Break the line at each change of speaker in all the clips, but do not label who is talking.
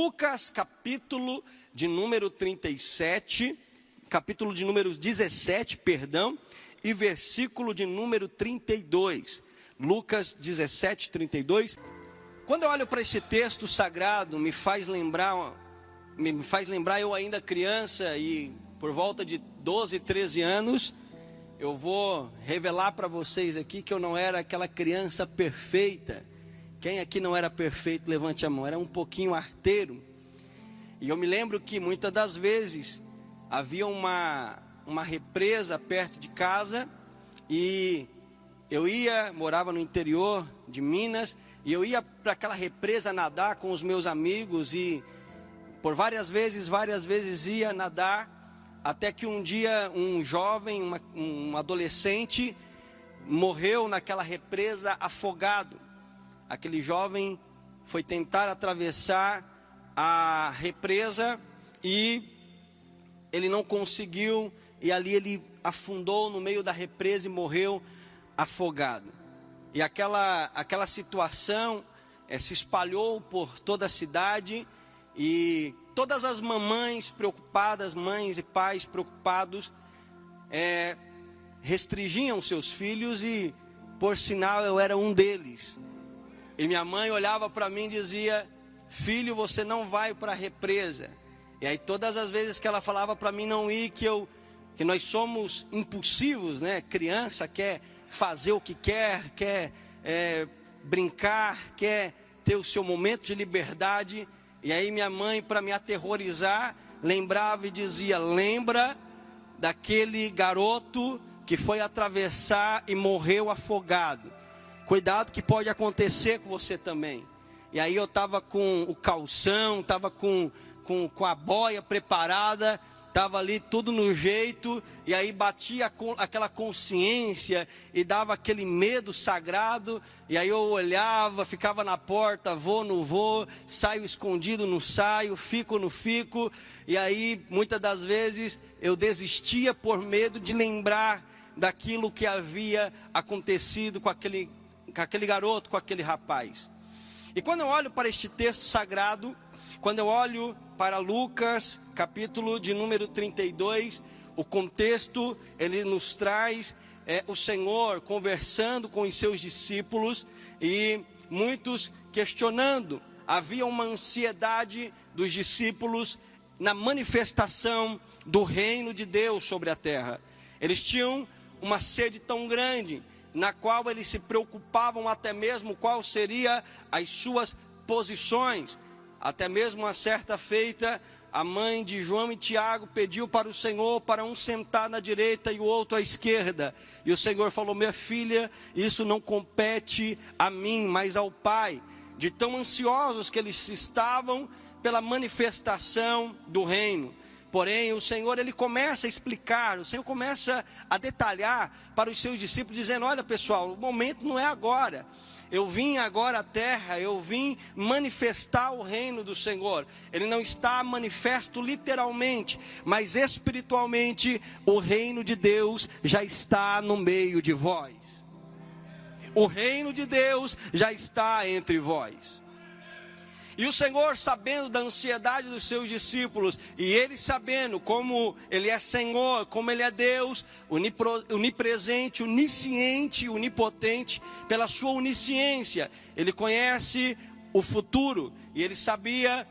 Lucas, capítulo de número 37, capítulo de número 17, perdão, e versículo de número 32. Lucas 17, 32. Quando eu olho para esse texto sagrado, me faz lembrar eu ainda criança e por volta de 12, 13 anos, eu vou revelar para vocês aqui que eu não era aquela criança perfeita. Quem aqui não era perfeito, levante a mão. Era um pouquinho arteiro. E eu me lembro que muitas das vezes havia uma represa perto de casa e eu morava no interior de Minas, e eu ia para aquela represa nadar com os meus amigos e por várias vezes ia nadar, até que um dia um jovem, um adolescente, morreu naquela represa afogado. Aquele jovem foi tentar atravessar a represa e ele não conseguiu, e ali ele afundou no meio da represa e morreu afogado. E aquela situação se espalhou por toda a cidade, e todas as mamães preocupadas, mães e pais preocupados, restringiam seus filhos, e por sinal eu era um deles. E minha mãe olhava para mim e dizia: filho, você não vai para a represa. E aí todas as vezes que ela falava para mim não ir, que nós somos impulsivos, né? Criança quer fazer o que quer brincar, quer ter o seu momento de liberdade. E aí minha mãe, para me aterrorizar, lembrava e dizia: lembra daquele garoto que foi atravessar e morreu afogado. Cuidado que pode acontecer com você também. E aí eu estava com o calção, estava com a boia preparada, estava ali tudo no jeito, e aí batia aquela consciência e dava aquele medo sagrado. E aí eu olhava, ficava na porta, vou, não vou, saio escondido, não saio, fico, não fico. E aí muitas das vezes eu desistia por medo de lembrar daquilo que havia acontecido com aquele garoto, com aquele rapaz. E quando eu olho para este texto sagrado, quando eu olho para Lucas, capítulo de número 32, o contexto, ele nos traz o Senhor conversando com os seus discípulos e muitos questionando. Havia uma ansiedade dos discípulos na manifestação do reino de Deus sobre a terra. Eles tinham uma sede tão grande, na qual eles se preocupavam até mesmo qual seria as suas posições. Até mesmo uma certa feita, a mãe de João e Tiago pediu para o Senhor para um sentar na direita e o outro à esquerda. E o Senhor falou: minha filha, isso não compete a mim, mas ao Pai. De tão ansiosos que eles estavam pela manifestação do reino. Porém, o Senhor, ele começa a explicar, o Senhor começa a detalhar para os seus discípulos, dizendo: olha pessoal, o momento não é agora. Eu vim agora à terra, eu vim manifestar o reino do Senhor. Ele não está manifesto literalmente, mas espiritualmente o reino de Deus já está no meio de vós. O reino de Deus já está entre vós. E o Senhor, sabendo da ansiedade dos seus discípulos, e Ele sabendo como Ele é Senhor, como Ele é Deus, onipresente, onisciente, onipotente, pela sua onisciência, Ele conhece o futuro, e Ele sabia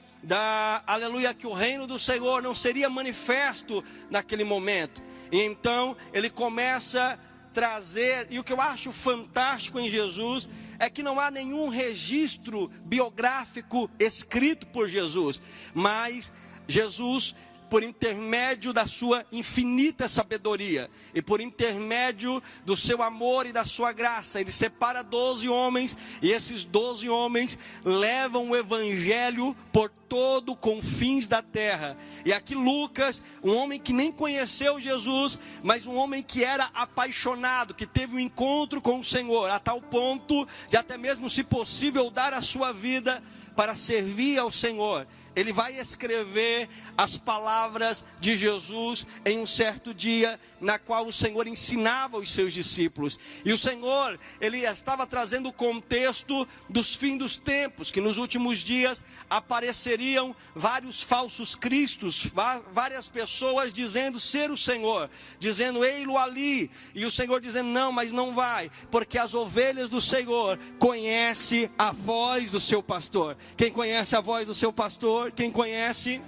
que o reino do Senhor não seria manifesto naquele momento. E então Ele começa a trazer, e o que eu acho fantástico em Jesus é que não há nenhum registro biográfico escrito por Jesus, mas Jesus, por intermédio da sua infinita sabedoria e por intermédio do seu amor e da sua graça, Ele separa 12 homens, e esses 12 homens levam o evangelho por todo o confins da terra. E aqui Lucas, um homem que nem conheceu Jesus, mas um homem que era apaixonado, que teve um encontro com o Senhor, a tal ponto de até mesmo, se possível, dar a sua vida para servir ao Senhor. Ele vai escrever as palavras de Jesus em um certo dia, na qual o Senhor ensinava os seus discípulos. E o Senhor, Ele estava trazendo o contexto dos fins dos tempos, que nos últimos dias apareceria haveriam vários falsos cristos, várias pessoas dizendo ser o Senhor, dizendo ei-lo ali, e o Senhor dizendo não, mas não vai, porque as ovelhas do Senhor conhecem a voz do seu pastor. Quem conhece a voz do seu pastor? Quem conhece?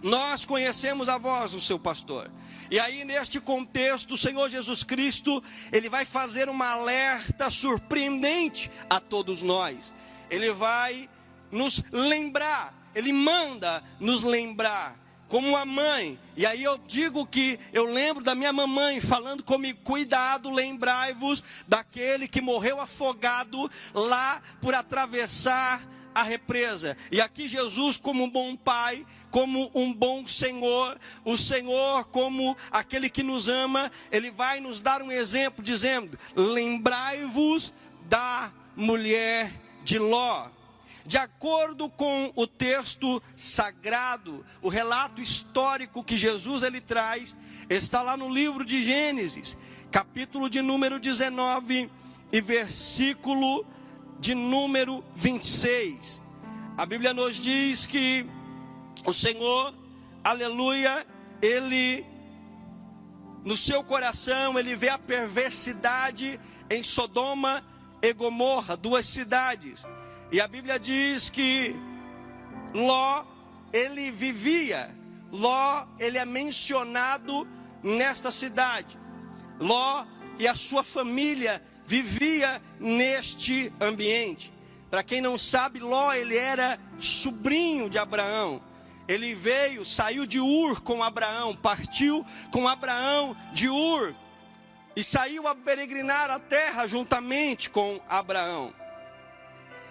Nós conhecemos a voz do seu pastor. E aí neste contexto, o Senhor Jesus Cristo, Ele vai fazer uma alerta surpreendente a todos nós. Ele vai nos lembrar, Ele manda nos lembrar, como uma mãe. E aí eu digo que eu lembro da minha mamãe falando comigo: cuidado, lembrai-vos daquele que morreu afogado lá por atravessar a represa. E aqui Jesus, como um bom pai, como um bom Senhor, o Senhor como aquele que nos ama, Ele vai nos dar um exemplo dizendo: lembrai-vos da mulher de Ló. De acordo com o texto sagrado, o relato histórico que Jesus ele traz, está lá no livro de Gênesis, capítulo de número 19 e versículo de número 26. A Bíblia nos diz que o Senhor, aleluia, Ele, no seu coração, Ele vê a perversidade em Sodoma e Gomorra, duas cidades. E a Bíblia diz que Ló, ele vivia, Ló, ele é mencionado nesta cidade. Ló e a sua família vivia neste ambiente. Para quem não sabe, Ló, ele era sobrinho de Abraão. Ele saiu de Ur com Abraão, partiu com Abraão de Ur e saiu a peregrinar a terra juntamente com Abraão.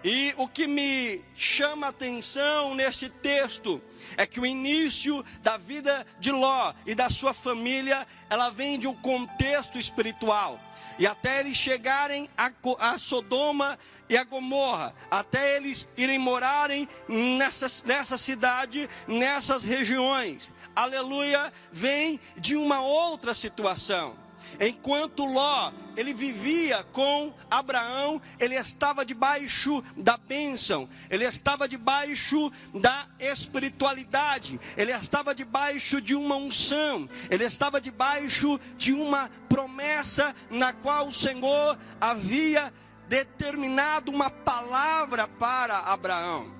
E o que me chama a atenção neste texto é que o início da vida de Ló e da sua família, ela vem de um contexto espiritual. E até eles chegarem a Sodoma e a Gomorra, até eles irem morarem nessa cidade, nessas regiões, aleluia, vem de uma outra situação. Enquanto Ló, ele vivia com Abraão, ele estava debaixo da bênção, ele estava debaixo da espiritualidade, ele estava debaixo de uma unção, ele estava debaixo de uma promessa na qual o Senhor havia determinado uma palavra para Abraão.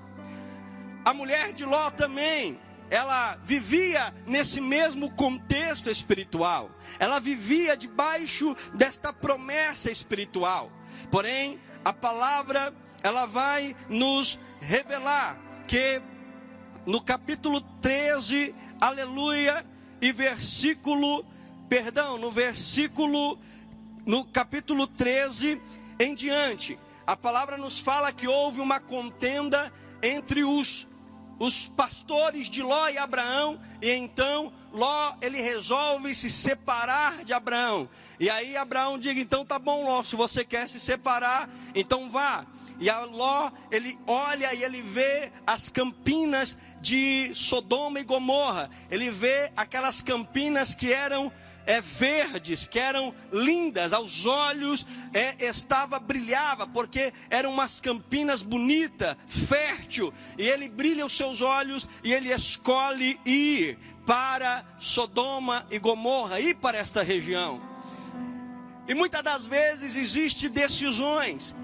A mulher de Ló também, ela vivia nesse mesmo contexto espiritual. Ela vivia debaixo desta promessa espiritual. Porém, a palavra, ela vai nos revelar que no capítulo 13, aleluia, e no capítulo 13 em diante, a palavra nos fala que houve uma contenda entre os pastores de Ló e Abraão, e então Ló, ele resolve se separar de Abraão. E aí Abraão diz: então tá bom, Ló, se você quer se separar, então vá. E a Ló, ele olha e ele vê as campinas de Sodoma e Gomorra. Ele vê aquelas campinas que eram verdes, que eram lindas aos olhos, brilhava, porque eram umas campinas bonitas, fértil, e ele brilha os seus olhos, e ele escolhe ir para Sodoma e Gomorra, ir para esta região. E muitas das vezes existem decisões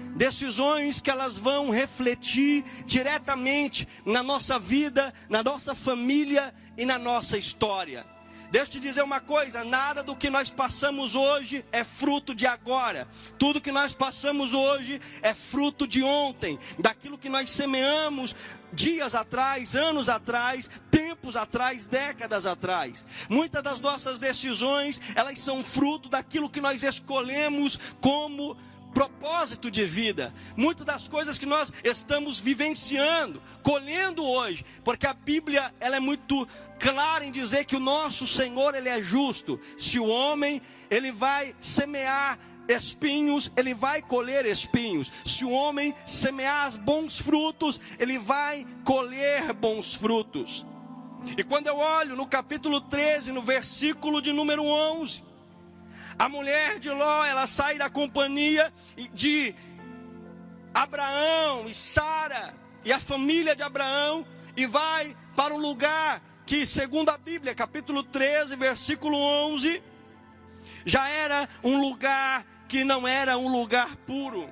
que elas vão refletir diretamente na nossa vida, na nossa família e na nossa história. Deixa eu te dizer uma coisa: nada do que nós passamos hoje é fruto de agora. Tudo que nós passamos hoje é fruto de ontem, daquilo que nós semeamos dias atrás, anos atrás, tempos atrás, décadas atrás. Muitas das nossas decisões, elas são fruto daquilo que nós escolhemos como propósito de vida. Muitas das coisas que nós estamos vivenciando, colhendo hoje, porque a Bíblia, ela é muito clara em dizer que o nosso Senhor, ele é justo. Se o homem, ele vai semear espinhos, ele vai colher espinhos. Se o homem semear bons frutos, ele vai colher bons frutos. E quando eu olho no capítulo 13, no versículo de número 11, a mulher de Ló, ela sai da companhia de Abraão e Sara, e a família de Abraão e vai para um lugar que, segundo a Bíblia, capítulo 13, versículo 11, já era um lugar que não era um lugar puro.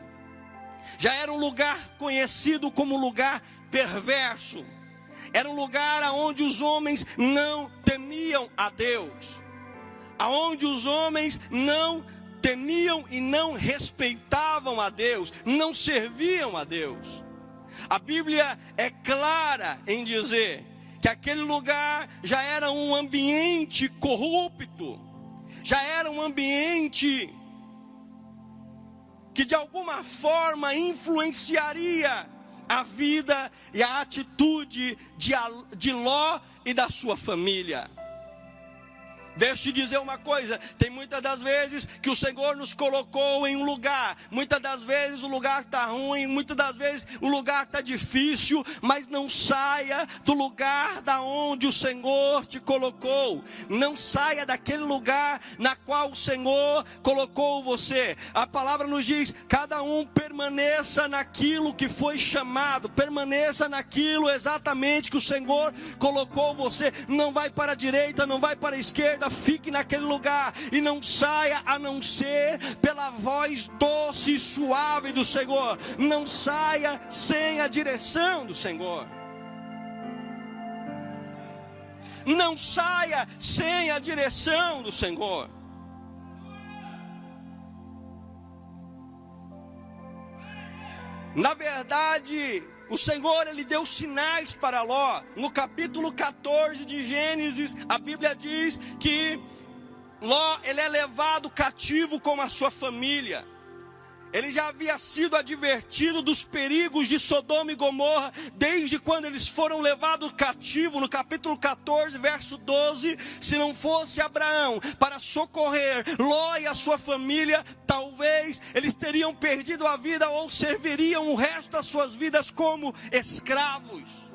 Já era um lugar conhecido como lugar perverso. Era um lugar onde os homens não temiam a Deus. Aonde os homens não temiam e não respeitavam a Deus, não serviam a Deus. A Bíblia é clara em dizer que aquele lugar já era um ambiente corrupto, já era um ambiente que de alguma forma influenciaria a vida e a atitude de Ló e da sua família. Deixa eu te dizer uma coisa, tem muitas das vezes que o Senhor nos colocou em um lugar, muitas das vezes o lugar está ruim, muitas das vezes o lugar está difícil, mas não saia do lugar da onde o Senhor te colocou, não saia daquele lugar na qual o Senhor colocou você. A palavra nos diz, cada um permaneça naquilo que foi chamado, permaneça naquilo exatamente que o Senhor colocou você, não vai para a direita, não vai para a esquerda, fique naquele lugar e não saia a não ser pela voz doce e suave do Senhor. Não saia sem a direção do Senhor. Não saia sem a direção do Senhor. Na verdade, o Senhor, Ele deu sinais para Ló. No capítulo 14 de Gênesis, a Bíblia diz que Ló, ele é levado cativo com a sua família. Ele já havia sido advertido dos perigos de Sodoma e Gomorra, desde quando eles foram levados cativo, no capítulo 14, verso 12, se não fosse Abraão para socorrer Ló e a sua família, talvez eles teriam perdido a vida ou serviriam o resto das suas vidas como escravos.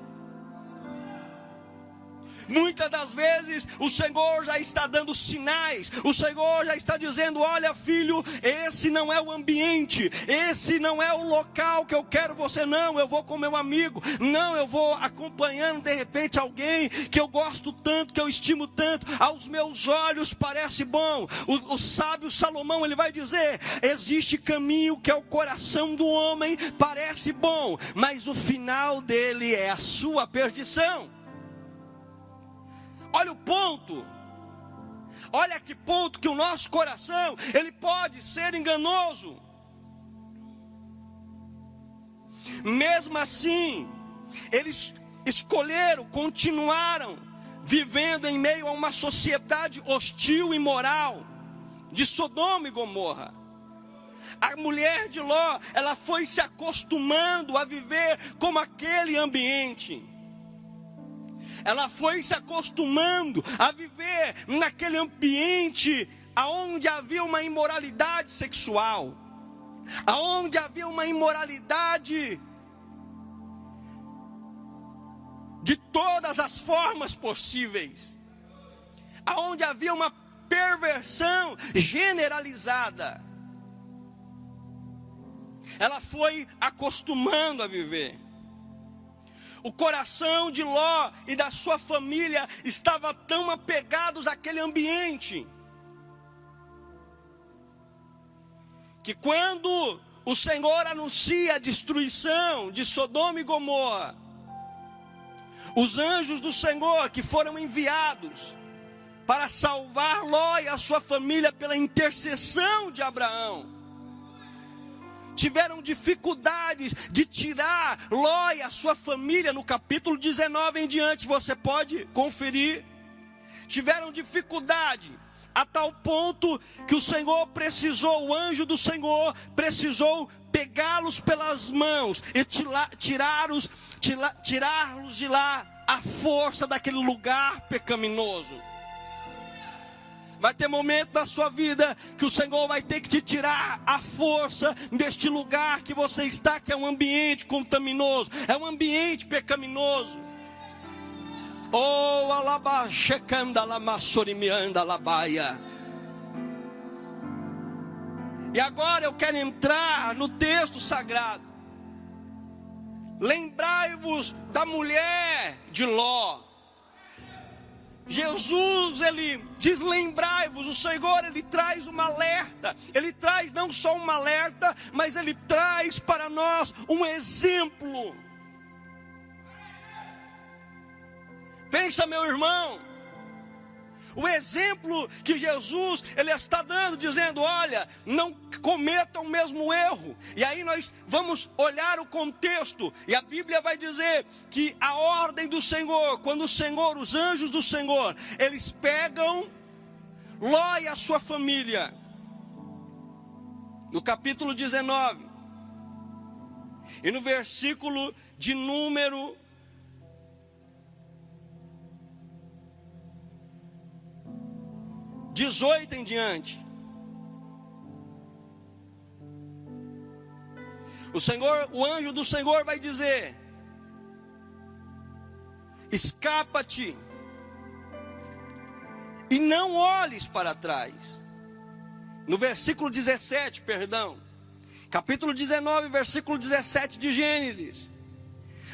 Muitas das vezes o Senhor já está dando sinais, o Senhor já está dizendo, olha filho, esse não é o ambiente, esse não é o local que eu quero você, não, eu vou com meu amigo, não, eu vou acompanhando de repente alguém que eu gosto tanto, que eu estimo tanto, aos meus olhos parece bom. O sábio Salomão, ele vai dizer, existe caminho que é o coração do homem, parece bom, mas o final dele é a sua perdição. Olha o ponto, olha que ponto que o nosso coração, ele pode ser enganoso. Mesmo assim, eles escolheram, continuaram vivendo em meio a uma sociedade hostil e imoral, de Sodoma e Gomorra. A mulher de Ló, ela foi se acostumando a viver como aquele ambiente. Ela foi se acostumando a viver naquele ambiente aonde havia uma imoralidade sexual, aonde havia uma imoralidade de todas as formas possíveis, aonde havia uma perversão generalizada. Ela foi acostumando a viver. O coração de Ló e da sua família estava tão apegados àquele ambiente, que quando o Senhor anuncia a destruição de Sodoma e Gomorra, os anjos do Senhor que foram enviados para salvar Ló e a sua família pela intercessão de Abraão, tiveram dificuldades de tirar Ló e a sua família, no capítulo 19 em diante, você pode conferir. Tiveram dificuldade a tal ponto que o Senhor precisou, o anjo do Senhor precisou pegá-los pelas mãos e tirá-los de lá à força daquele lugar pecaminoso. Vai ter momento na sua vida que o Senhor vai ter que te tirar a força deste lugar que você está, que é um ambiente contaminoso, é um ambiente pecaminoso. Oh, alaba checanda lamassorimianda labaia. E agora eu quero entrar no texto sagrado. Lembrai-vos da mulher de Ló. Jesus, ele diz lembrai-vos. O Senhor, ele traz uma alerta. Ele traz não só uma alerta, mas ele traz para nós um exemplo. Pensa, meu irmão, o exemplo que Jesus, ele está dando, dizendo, olha, não cometa o mesmo erro. E aí nós vamos olhar o contexto, e a Bíblia vai dizer que a ordem do Senhor, quando o Senhor, os anjos do Senhor, eles pegam Ló e a sua família, no capítulo 19, e no versículo de número 18 em diante. O Senhor, o anjo do Senhor vai dizer: escapa-te e não olhes para trás. No versículo 17, perdão, capítulo 19, versículo 17 de Gênesis.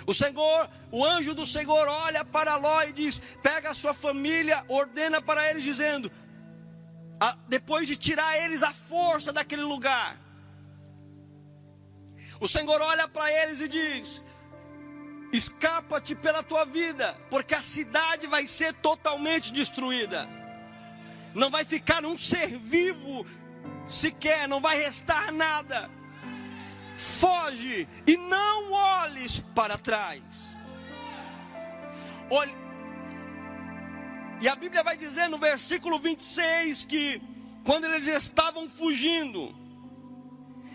O Senhor, o anjo do Senhor olha para Ló e diz: pega a sua família, ordena para eles dizendo, depois de tirar eles à força daquele lugar, o Senhor olha para eles e diz: escapa-te pela tua vida, porque a cidade vai ser totalmente destruída. Não vai ficar um ser vivo sequer, não vai restar nada. Foge e não olhes para trás. E a Bíblia vai dizer no versículo 26 que quando eles estavam fugindo,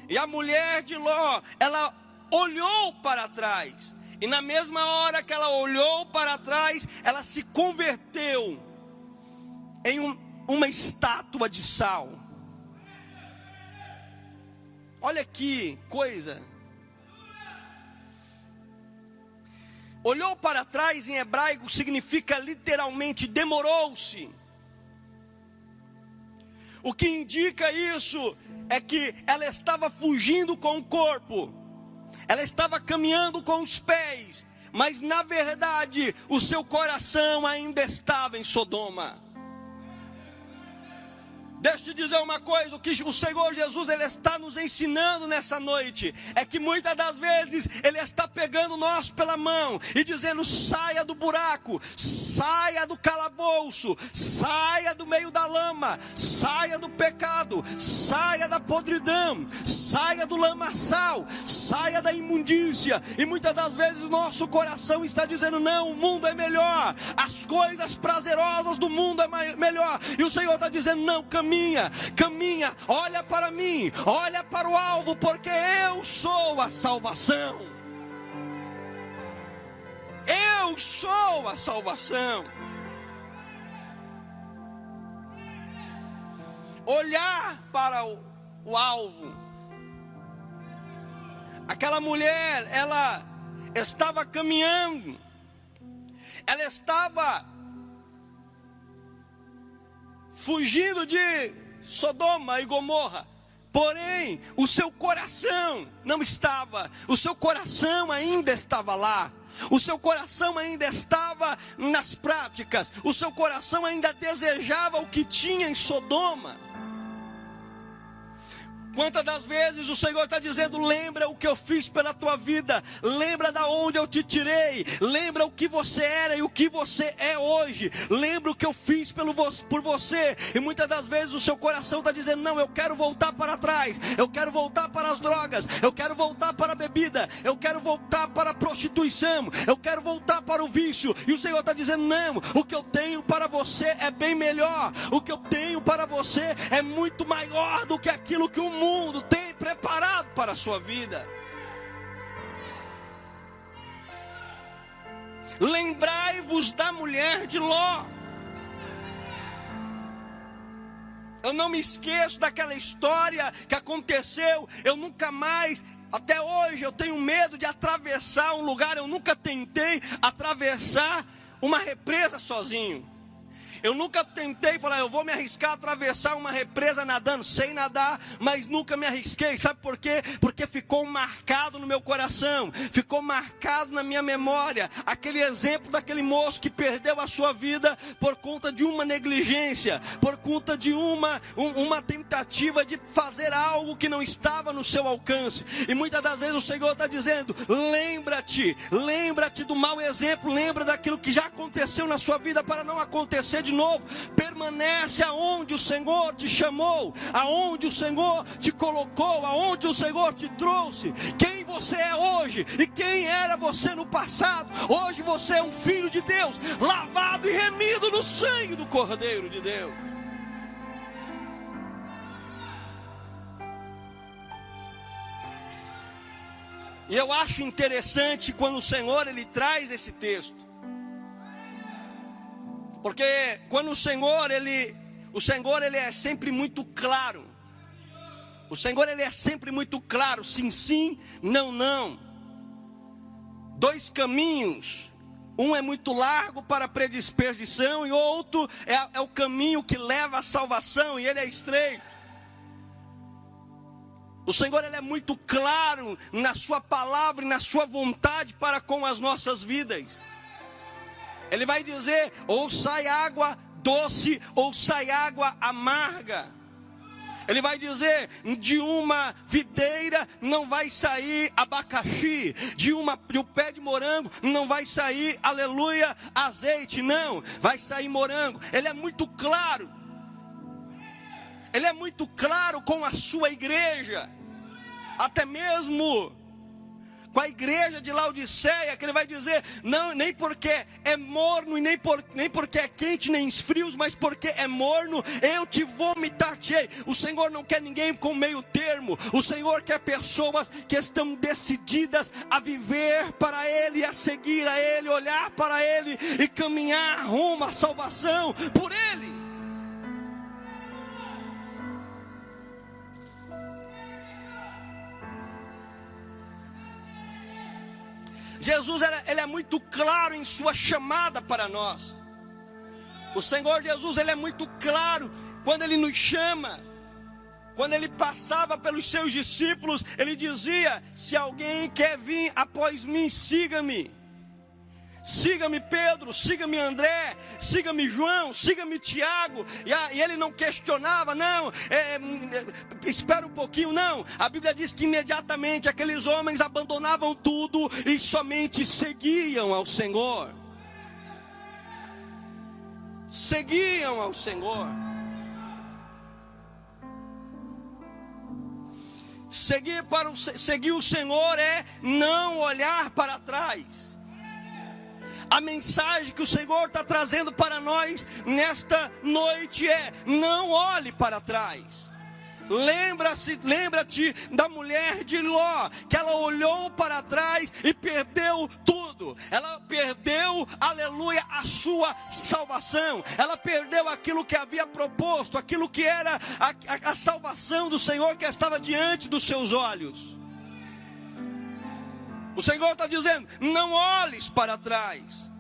e a mulher de Ló, ela olhou para trás, e na mesma hora que ela olhou para trás, ela se converteu em uma estátua de sal. Olha que coisa. Olhou para trás em hebraico significa literalmente demorou-se. O que indica isso é que ela estava fugindo com o corpo, ela estava caminhando com os pés, mas na verdade o seu coração ainda estava em Sodoma. Deixa eu te dizer uma coisa, o que o Senhor Jesus, ele está nos ensinando nessa noite, é que muitas das vezes, ele está pegando nós pela mão, e dizendo, saia do buraco, saia do calabouço, saia do meio da lama, saia do pecado, saia da podridão, saia do lamaçal, saia da imundícia, e muitas das vezes o nosso coração está dizendo, não, o mundo é melhor, as coisas prazerosas do mundo é melhor, e o Senhor está dizendo, não, caminha, olha para mim, olha para o alvo, porque eu sou a salvação. Eu sou a salvação. Olhar para o alvo. Aquela mulher, ela estava caminhando, ela estava fugindo de Sodoma e Gomorra, porém o seu coração não estava, o seu coração ainda estava lá, o seu coração ainda estava nas práticas, o seu coração ainda desejava o que tinha em Sodoma. Quantas das vezes o Senhor está dizendo, lembra o que eu fiz pela tua vida, lembra da onde eu te tirei, lembra o que você era e o que você é hoje, lembra o que eu fiz por você, e muitas das vezes o seu coração está dizendo, não, eu quero voltar para trás, eu quero voltar para as drogas, eu quero voltar para a bebida, eu quero voltar para a prostituição, eu quero voltar para o vício, e o Senhor está dizendo, não, o que eu tenho para você é bem melhor, o que eu tenho para você é muito maior do que aquilo que o mundo tem preparado para a sua vida. Lembrai-vos da mulher de Ló. Eu não me esqueço daquela história que aconteceu. Eu nunca mais, até hoje eu tenho medo de atravessar um lugar. Eu nunca tentei atravessar uma represa sozinho. Eu nunca tentei falar, eu vou me arriscar a atravessar uma represa nadando. Sei nadar, mas nunca me arrisquei. Sabe por quê? Porque ficou marcado no meu coração, ficou marcado na minha memória aquele exemplo daquele moço que perdeu a sua vida por conta de uma negligência, por conta de uma tentativa de fazer algo que não estava no seu alcance. E muitas das vezes o Senhor está dizendo: lembra-te do mau exemplo, lembra daquilo que já aconteceu na sua vida para não acontecer de novo. Permanece aonde o Senhor te chamou, aonde o Senhor te colocou, aonde o Senhor te trouxe. Quem você é hoje e quem era você no passado. Hoje você é um filho de Deus, lavado e remido no sangue do Cordeiro de Deus. E eu acho interessante quando o Senhor ele traz esse texto. Porque quando o Senhor ele é sempre muito claro. O Senhor ele é sempre muito claro, sim, sim, não, não. Dois caminhos, um é muito largo para a perdição e outro é o caminho que leva à salvação e ele é estreito. O Senhor ele é muito claro na sua palavra e na sua vontade para com as nossas vidas. Ele vai dizer: ou sai água doce ou sai água amarga. Ele vai dizer: de uma videira não vai sair abacaxi, de um pé de morango não vai sair, aleluia, azeite, não, vai sair morango. Ele é muito claro. Ele é muito claro com a sua igreja, até mesmo com a igreja de Laodiceia, que ele vai dizer: não, nem porque é morno, e nem porque é quente, nem frios, mas porque é morno, eu te vomitar-te-ei. O Senhor não quer ninguém com meio termo. O Senhor quer pessoas que estão decididas a viver para Ele, a seguir a Ele, olhar para Ele e caminhar rumo à salvação por Ele. Jesus ele é muito claro em sua chamada para nós. O Senhor Jesus ele é muito claro quando Ele nos chama. Quando Ele passava pelos seus discípulos, Ele dizia: se alguém quer vir após mim, siga-me. Siga-me Pedro, siga-me André, siga-me João, siga-me Tiago. E ele não questionava, não, espera um pouquinho, não. A Bíblia diz que imediatamente aqueles homens abandonavam tudo e somente seguiam ao Senhor. Seguiam ao Senhor. Seguir o Senhor é não olhar para trás. A mensagem que o Senhor está trazendo para nós nesta noite é: não olhe para trás. Lembra-te da mulher de Ló, que ela olhou para trás e perdeu tudo. Ela perdeu, aleluia, a sua salvação. Ela perdeu aquilo que havia proposto, aquilo que era a salvação do Senhor que estava diante dos seus olhos. O Senhor está dizendo: não olhes para trás.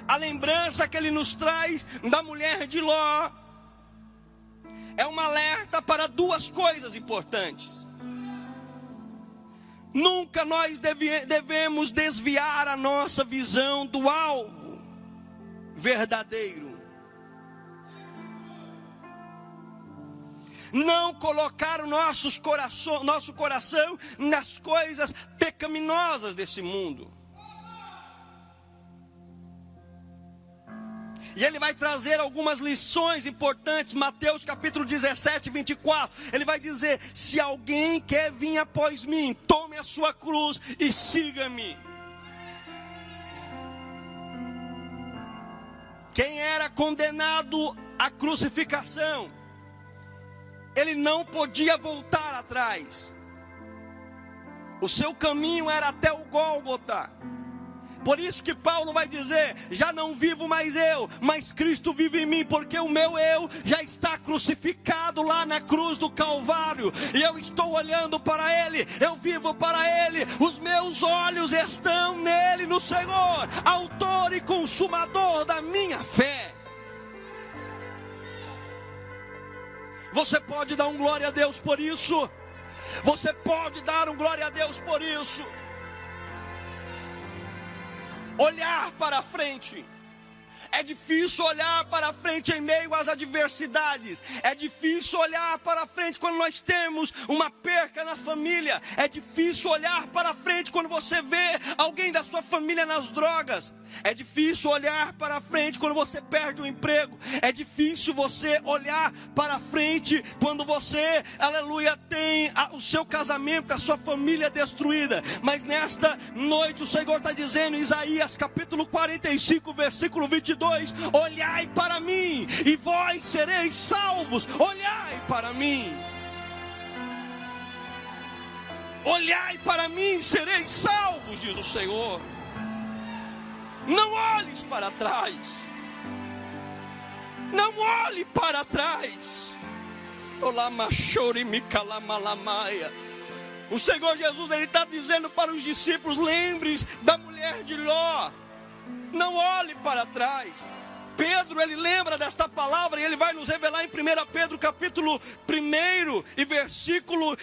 A lembrança que Ele nos traz da mulher de Ló é um alerta para duas coisas importantes. Nunca nós devemos desviar a nossa visão do alvo verdadeiro. Não colocar o nosso coração nas coisas pecaminosas desse mundo. E ele vai trazer algumas lições importantes. Mateus capítulo 17, 24. Ele vai dizer: se alguém quer vir após mim, tome a sua cruz e siga-me. Quem era condenado à crucificação, ele não podia voltar atrás. O seu caminho era até o Gólgota. Por isso que Paulo vai dizer: já não vivo mais eu, mas Cristo vive em mim, porque o meu eu já está crucificado lá na cruz do Calvário, e eu estou olhando para Ele, eu vivo para Ele, os meus olhos estão nele, no do Senhor, autor e consumador da minha fé. Você pode dar um glória a Deus por isso? Você pode dar um glória a Deus por isso? Olhar para frente. É difícil olhar para frente em meio às adversidades. É difícil olhar para frente quando nós temos uma perca na família. É difícil olhar para frente quando você vê alguém da sua família nas drogas. É difícil olhar para frente quando você perde o emprego. É difícil você olhar para frente quando você, aleluia, tem o seu casamento, a sua família destruída. Mas nesta noite o Senhor está dizendo em Isaías capítulo 45, versículo 22: olhai para mim e vós sereis salvos. Olhai para mim. Olhai para mim e sereis salvos, diz o Senhor. Não olhes para trás. Não olhe para trás. O Senhor Jesus, Ele está dizendo para os discípulos: lembre-se da mulher de Ló. Não olhe para trás. Pedro, ele lembra desta palavra e ele vai nos revelar em 1 Pedro capítulo 1 e versículo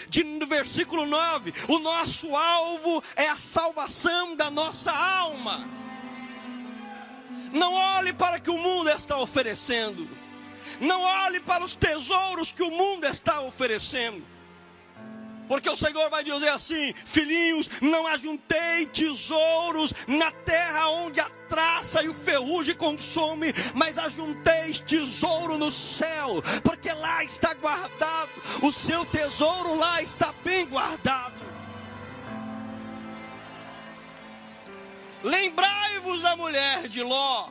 9. O nosso alvo é a salvação da nossa alma. Não olhe para o que o mundo está oferecendo. Não olhe para os tesouros que o mundo está oferecendo. Porque o Senhor vai dizer assim: filhinhos, não ajuntei tesouros na terra onde a traça e o ferrugem consome, mas ajunteis tesouro no céu, porque lá está guardado, o seu tesouro lá está bem guardado. Lembrai-vos da mulher de Ló.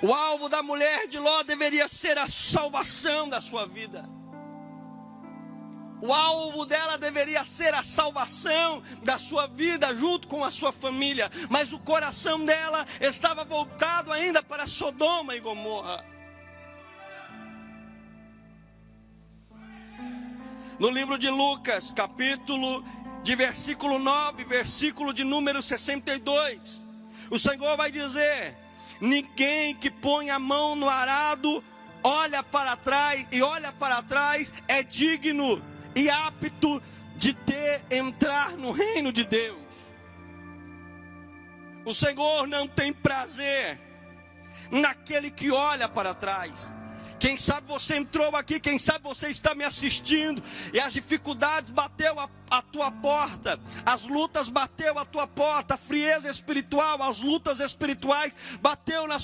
O alvo da mulher de Ló deveria ser a salvação da sua vida. O alvo dela deveria ser a salvação da sua vida junto com a sua família. Mas o coração dela estava voltado ainda para Sodoma e Gomorra. No livro de Lucas, versículo 9, versículo de número 62, o Senhor vai dizer: ninguém que põe a mão no arado olha para trás é digno e apto de entrar no reino de Deus. O Senhor não tem prazer naquele que olha para trás. Quem sabe você entrou aqui, quem sabe você está me assistindo e as dificuldades bateu a tua porta, as lutas bateu a tua porta, a frieza espiritual, as lutas espirituais bateu na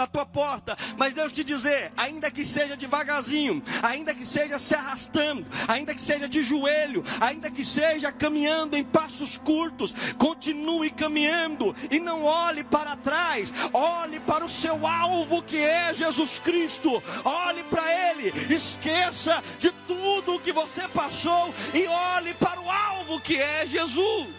tua porta. Mas Deus te dizer, ainda que seja devagarzinho, ainda que seja se arrastando, ainda que seja de joelho, ainda que seja caminhando em passos curtos, continue caminhando e não olhe para trás. Olhe para o seu alvo, que é Jesus Cristo. Olhe para Ele, esqueça de tudo o que você passou e olhe para o alvo, que é Jesus.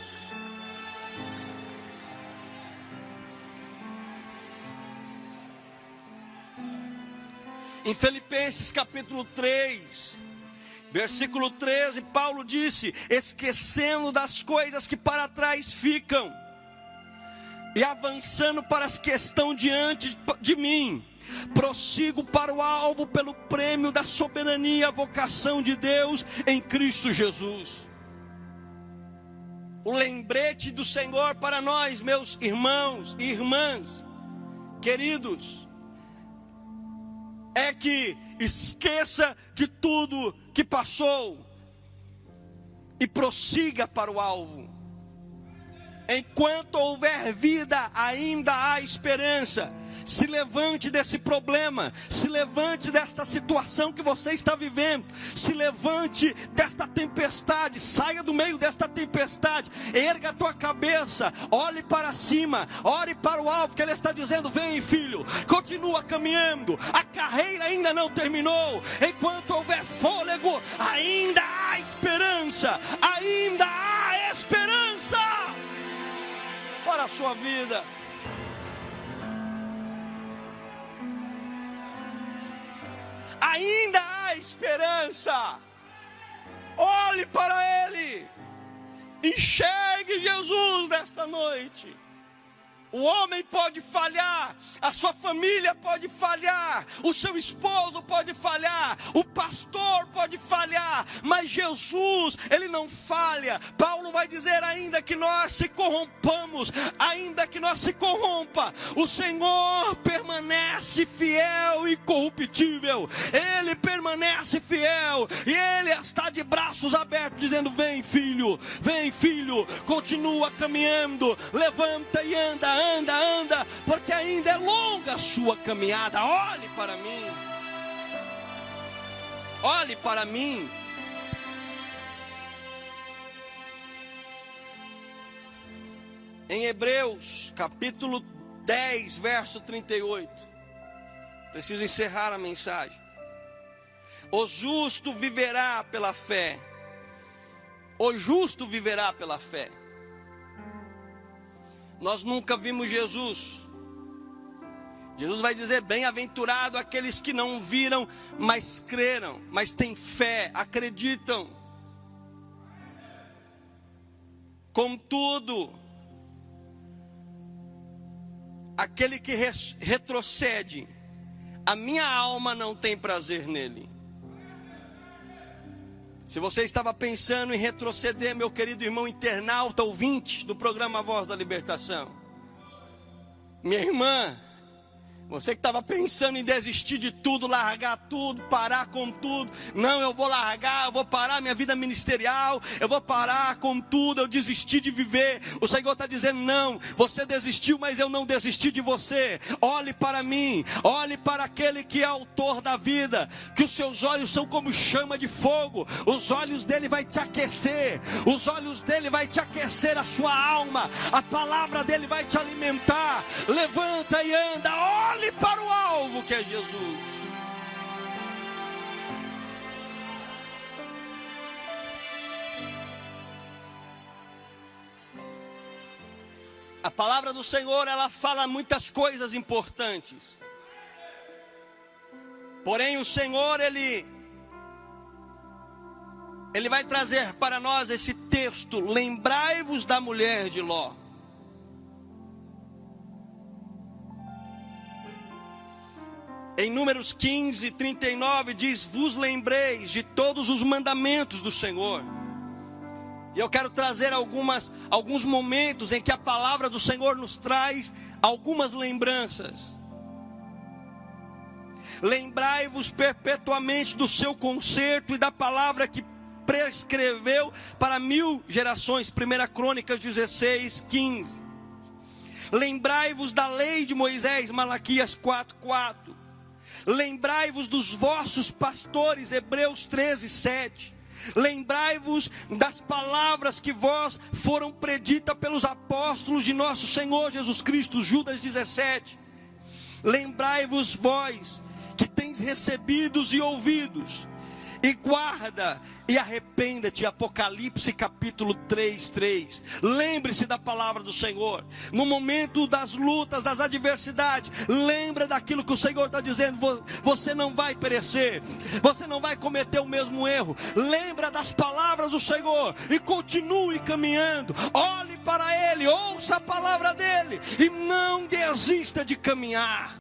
Em Filipenses capítulo 3, versículo 13, Paulo disse: esquecendo das coisas que para trás ficam e avançando para as que estão diante de mim, prossigo para o alvo pelo prêmio da soberania, a vocação de Deus em Cristo Jesus. O lembrete do Senhor para nós, meus irmãos e irmãs, queridos, é que esqueça de tudo que passou e prossiga para o alvo. Enquanto houver vida, ainda há esperança. Se levante desse problema, se levante desta situação que você está vivendo, se levante desta tempestade, saia do meio desta tempestade, erga a tua cabeça, olhe para cima, ore para o alvo, que Ele está dizendo: vem, filho, continua caminhando, a carreira ainda não terminou, enquanto houver fôlego, ainda há esperança, ainda há esperança para a sua vida. Ainda há esperança. para Ele. Enxergue Jesus nesta noite. O homem pode falhar, a sua família pode falhar, o seu esposo pode falhar, o pastor pode falhar, mas Jesus, Ele não falha. Paulo vai dizer: ainda que nós se corrompamos, ainda que nós se corrompa, o Senhor permanece fiel e incorruptível. Ele permanece fiel e Ele está de braços abertos dizendo: vem filho, continua caminhando, levanta e anda, porque ainda é longa a sua caminhada. Olhe para mim, olhe para mim. Em Hebreus capítulo 10, verso 38, preciso encerrar a mensagem. O justo viverá pela fé. O justo viverá pela fé. Nós nunca vimos Jesus. Jesus vai dizer: bem-aventurado aqueles que não viram, mas creram, mas têm fé, acreditam. Contudo, aquele que retrocede, a minha alma não tem prazer nele. Se você estava pensando em retroceder, meu querido irmão internauta, ouvinte do programa Voz da Libertação, minha irmã, você que estava pensando em desistir de tudo, largar tudo, parar com tudo. Não, eu vou largar, eu vou parar minha vida ministerial, eu vou parar com tudo, eu desisti de viver. O Senhor está dizendo: não, você desistiu, mas eu não desisti de você. Olhe para mim, olhe para aquele que é autor da vida, que os seus olhos são como chama de fogo. Os olhos dele vai te aquecer, os olhos dele vai te aquecer a sua alma, a palavra dele vai te alimentar. Levanta e anda, olhe para o alvo que é Jesus. A palavra do Senhor, ela fala muitas coisas importantes. Porém o Senhor, Ele vai trazer para nós esse texto: lembrai-vos da mulher de Ló. Em Números 15, 39 diz: vos lembreis de todos os mandamentos do Senhor. E eu quero trazer alguns momentos em que a palavra do Senhor nos traz algumas lembranças. Lembrai-vos perpetuamente do seu concerto e da palavra que prescreveu para 1000 gerações. 1 Crônicas 16, 15. Lembrai-vos da lei de Moisés. Malaquias 4, 4. Lembrai-vos dos vossos pastores, Hebreus 13, 7. Lembrai-vos das palavras que vós foram preditas pelos apóstolos de nosso Senhor Jesus Cristo, Judas 17. Lembrai-vos vós que tens recebidos e ouvidos, e guarda e arrependa-te. Apocalipse capítulo 3, 3. Lembre-se da palavra do Senhor. No momento das lutas, das adversidades, lembra daquilo que o Senhor está dizendo. Você não vai perecer, você não vai cometer o mesmo erro. Lembra das palavras do Senhor e continue caminhando. Olhe para Ele, ouça a palavra dele e não desista de caminhar.